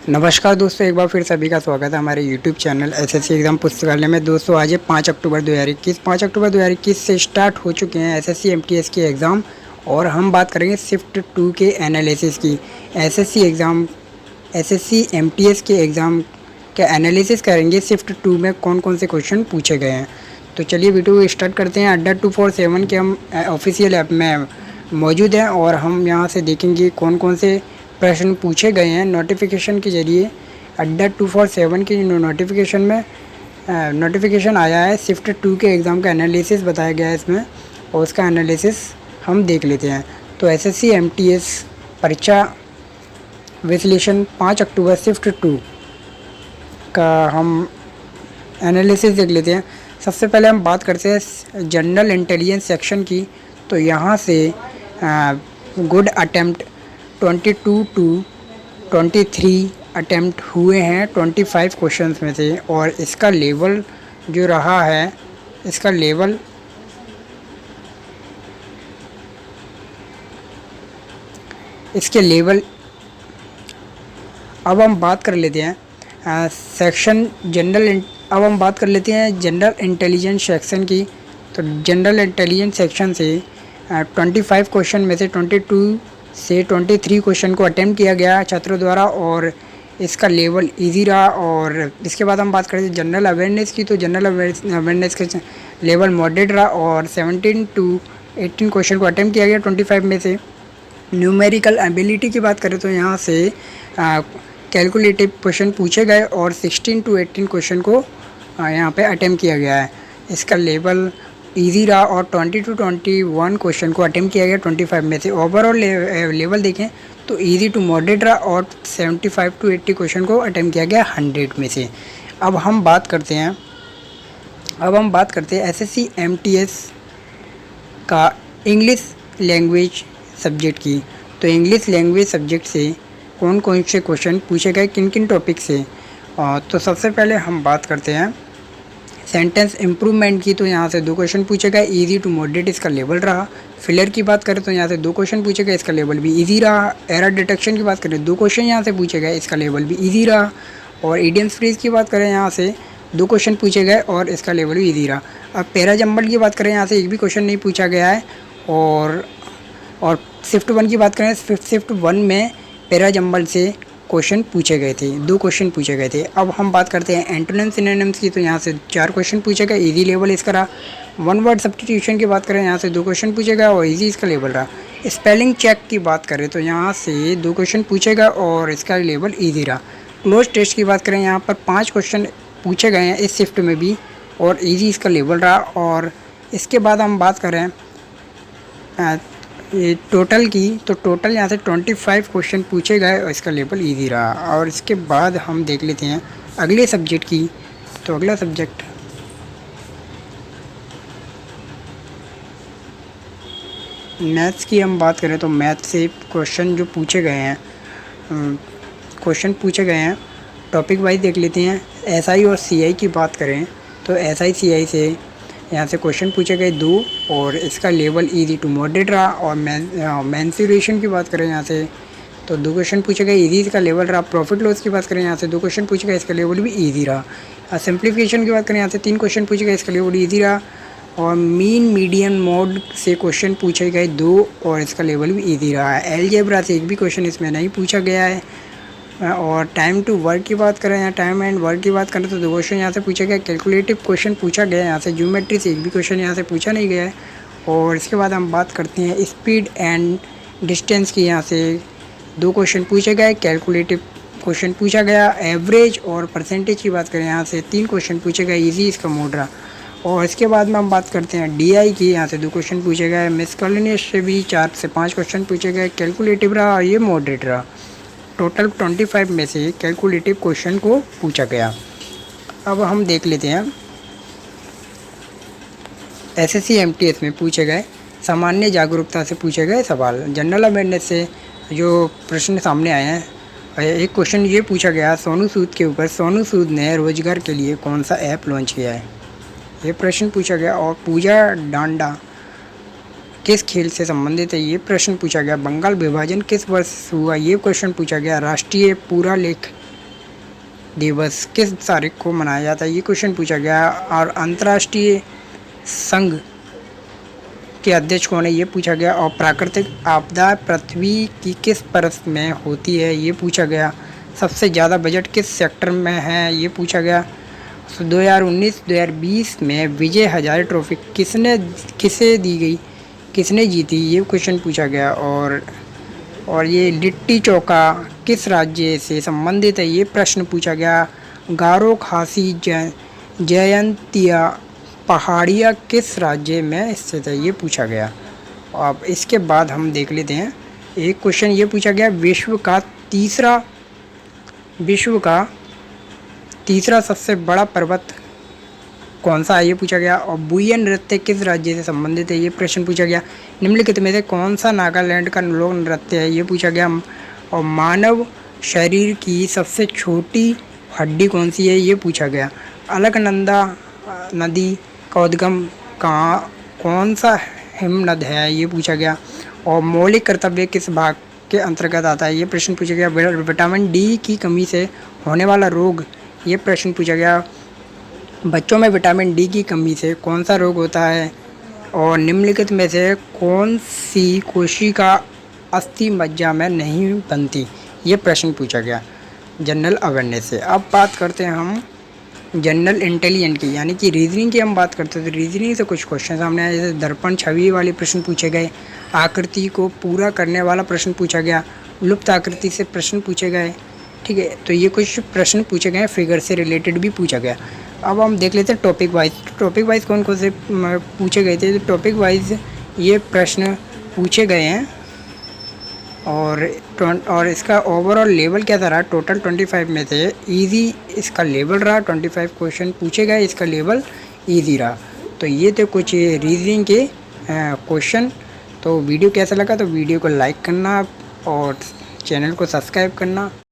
नमस्कार दोस्तों, एक बार फिर सभी का स्वागत है हमारे यूट्यूब चैनल एसएससी एग्ज़ाम पुस्तकालय में। दोस्तों आज है 5 अक्टूबर 2021 से स्टार्ट हो चुके हैं एसएससी एमटीएस के एग्ज़ाम और हम बात करेंगे शिफ्ट 2 के एनालिसिस की। एसएससी एमटीएस के एग्ज़ाम का एनालिसिस करेंगे शिफ्ट 2 में कौन कौन से क्वेश्चन पूछे गए हैं। तो चलिए वीडियो स्टार्ट करते हैं। अड्डा 247 के हम ऑफिशियल ऐप में मौजूद हैं और हम यहाँ से देखेंगे कौन कौन से प्रश्न पूछे गए हैं नोटिफिकेशन के ज़रिए। अड्डा 247 की नोटिफिकेशन आया है। शिफ्ट 2 के एग्ज़ाम का एनालिसिस बताया गया है इसमें और उसका एनालिसिस हम देख लेते हैं। तो एसएससी एमटीएस परीक्षा विश्लेषण 5 अक्टूबर शिफ्ट 2 का हम एनालिसिस देख लेते हैं। सबसे पहले हम बात करते हैं जनरल इंटेलिजेंस सेक्शन की। तो यहाँ से गुड अटेम्प्ट 22 टू 23 अटेम्प्ट हुए हैं 25 क्वेश्चंस में से और इसका लेवल जो रहा है, इसके लेवल अब हम बात कर लेते हैं जनरल इंटेलिजेंस सेक्शन की। तो जनरल इंटेलिजेंस सेक्शन से 25 क्वेश्चन में से 22 से 23 क्वेश्चन को अटेम्प्ट किया गया छात्रों द्वारा और इसका लेवल इजी रहा। और इसके बाद हम बात करते हैं जनरल अवेयरनेस की। तो जनरल अवेयरनेस का लेवल मॉडरेट रहा और 17 टू 18 क्वेश्चन को अटेम्प्ट किया गया 25 में से। न्यूमेरिकल एबिलिटी की बात करें तो यहाँ से कैलकुलेटिव क्वेश्चन पूछे गए और 16 टू 18 क्वेश्चन को यहाँ पे अटेम्प्ट किया गया है। इसका लेवल इजी रहा और 20 टू 21 क्वेश्चन को अटेम्प्ट किया गया 25 में से। ओवरऑल लेवल देखें तो इजी टू मॉडरेट रहा और 75 टू 80 क्वेश्चन को अटेम्प्ट किया गया 100 में से। अब हम बात करते हैं एसएससी एमटीएस का इंग्लिश लैंग्वेज सब्जेक्ट की। तो इंग्लिश लैंग्वेज सब्जेक्ट से कौन कौन से क्वेश्चन पूछे गए किन किन टॉपिक से। तो सबसे पहले हम बात करते हैं सेंटेंस इम्प्रूवमेंट की। तो यहाँ से 2 क्वेश्चन पूछे गए, इजी टू मॉडरेट इसका लेवल रहा। फिलर की बात करें तो यहाँ से 2 क्वेश्चन पूछे गए, इसका लेवल भी इजी रहा। एरर डिटेक्शन की बात करें 2 क्वेश्चन यहाँ से पूछे गए, इसका लेवल भी इजी रहा। और इडियम्स फ्रेज की बात करें यहाँ से 2 क्वेश्चन पूछे गए और इसका लेवल भी इजी रहा। अब पैरा जंबल की बात करें यहाँ से एक भी क्वेश्चन नहीं पूछा गया है। और शिफ्ट 1 की बात करें शिफ्ट 1 में पैरा जंबल से क्वेश्चन पूछे गए थे, 2 क्वेश्चन पूछे गए थे। अब हम बात करते हैं एंटोनिम्स सिनोनिम्स की। तो यहाँ से 4 क्वेश्चन पूछे गए, इजी लेवल इसका रहा। 1 वर्ड सब्स्टिट्यूशन की बात करें यहाँ से 2 क्वेश्चन पूछे गए और इजी इसका लेवल रहा। स्पेलिंग चेक की बात करें तो यहाँ से 2 क्वेश्चन पूछे गए और इसका लेवल इजी रहा। क्लोज टेस्ट की बात करें यहाँ पर 5 क्वेश्चन पूछे गए हैं इस शिफ्ट में भी और इजी इसका लेवल रहा। और इसके बाद हम बात करें टोटल की। तो टोटल यहाँ से 25 क्वेश्चन पूछे गए और इसका लेवल इजी रहा। और इसके बाद हम देख लेते हैं अगले सब्जेक्ट की। तो अगला सब्जेक्ट मैथ्स की हम बात करें तो मैथ से क्वेश्चन जो पूछे गए हैं टॉपिक वाइज देख लेते हैं। एसआई और सीआई की बात करें तो एसआई सीआई से यहाँ से क्वेश्चन पूछे गए 2 और इसका लेवल इजी टू मॉडरेट रहा। और मेंसुरेशन की बात करें यहाँ से तो 2 क्वेश्चन पूछे गए, इजी इसका लेवल रहा। प्रॉफिट लॉस की बात करें यहाँ से 2 क्वेश्चन पूछे गए, इसका लेवल भी इजी रहा। सिंप्लीफिकेशन की बात करें यहाँ से 3 क्वेश्चन पूछे गए, इसका लेवल इजी रहा। और मीन मीडियन मोड से क्वेश्चन पूछे गए 2 और इसका लेवल भी इजी रहा है। अलजेब्रा से एक भी क्वेश्चन इसमें नहीं पूछा गया है। और टाइम टू वर्क की बात करें, यहाँ टाइम एंड वर्क की बात करें तो 2 क्वेश्चन यहाँ से पूछे गए। कैलकुलेटिव क्वेश्चन पूछा गया यहाँ से। ज्योमेट्री से एक भी क्वेश्चन यहाँ से पूछा नहीं गया है। और इसके बाद हम बात करते हैं स्पीड एंड डिस्टेंस की। यहाँ से 2 क्वेश्चन पूछे गए, कैलकुलेटिव क्वेश्चन पूछा गया। एवरेज और परसेंटेज की बात करें यहाँ से 3 क्वेश्चन पूछे गए, ईजी इसका मोड रहा। और इसके बाद में हम बात करते हैं डीआई की। यहाँ से 2 क्वेश्चन पूछे गए। मिसकलेनियस से भी 4 से 5 क्वेश्चन पूछे गए, कैलकुलेटिव रहा और ये मॉडरेट रहा। टोटल 25 में से कैलकुलेटिव क्वेश्चन को पूछा गया। अब हम देख लेते हैं एसएससी एमटीएस में पूछे गए सामान्य जागरूकता से पूछे गए सवाल। जनरल अवेयरनेस से जो प्रश्न सामने आए हैं, एक क्वेश्चन ये पूछा गया सोनू सूद के ऊपर, सोनू सूद ने रोजगार के लिए कौन सा ऐप लॉन्च किया है, ये प्रश्न पूछा गया। और पूजा डांडा किस खेल से संबंधित है, ये प्रश्न पूछा गया। बंगाल विभाजन किस वर्ष हुआ, ये क्वेश्चन पूछा गया। राष्ट्रीय दिवस किस तारीख को मनाया जाता है, ये क्वेश्चन पूछा गया। और अंतर्राष्ट्रीय संघ के अध्यक्ष कौन है, ये पूछा गया। और प्राकृतिक आपदा पृथ्वी की किस परत में होती है, ये पूछा गया। सबसे ज़्यादा बजट किस सेक्टर में है, ये पूछा गया। 2019-2020 में विजय हजारे ट्रॉफी किसे दी गई, किसने जीती, ये क्वेश्चन पूछा गया। और ये लिट्टी चोखा किस राज्य से संबंधित है, ये प्रश्न पूछा गया। गारो खासी जयंतिया पहाड़ियाँ किस राज्य में स्थित है, ये पूछा गया। अब इसके बाद हम देख लेते हैं एक क्वेश्चन ये पूछा गया, विश्व का तीसरा सबसे बड़ा पर्वत कौन सा है, ये पूछा गया। और बुयन नृत्य किस राज्य से संबंधित है, ये प्रश्न पूछा गया। निम्नलिखित में से कौन सा नागालैंड का लोक नृत्य है, ये पूछा गया। और मानव शरीर की सबसे छोटी हड्डी कौन सी है, ये पूछा गया। अलकनंदा नदी का उद्गम कौन सा हिमनद है, ये पूछा गया। और मौलिक कर्तव्य किस भाग के अंतर्गत आता है, ये प्रश्न पूछा गया। विटामिन डी की कमी से होने वाला रोग, ये प्रश्न पूछा गया। बच्चों में विटामिन डी की कमी से कौन सा रोग होता है। और निम्नलिखित में से कौन सी कोशिका अस्थि मज्जा में नहीं बनती, ये प्रश्न पूछा गया जनरल अवेयरनेस से। अब बात करते हैं हम जनरल इंटेलिजेंट की, यानी कि रीजनिंग की हम बात करते हैं। तो रीजनिंग से कुछ क्वेश्चन सामने आए, जैसे दर्पण छवि वाले प्रश्न पूछे गए, आकृति को पूरा करने वाला प्रश्न पूछा गया, लुप्त आकृति से प्रश्न पूछे गए। ठीक है, तो ये कुछ प्रश्न पूछे गए, फिगर से रिलेटेड भी पूछा गया। अब हम देख लेते हैं टॉपिक वाइज कौन कौन से पूछे गए थे। तो टॉपिक वाइज ये प्रश्न पूछे गए हैं। और इसका ओवरऑल लेवल क्या रहा, टोटल 25 में से इजी इसका लेवल रहा। 25 क्वेश्चन पूछे गए, इसका लेवल इजी रहा। तो ये थे कुछ रीजनिंग के क्वेश्चन। तो वीडियो कैसा लगा, तो वीडियो को लाइक करना और चैनल को सब्सक्राइब करना।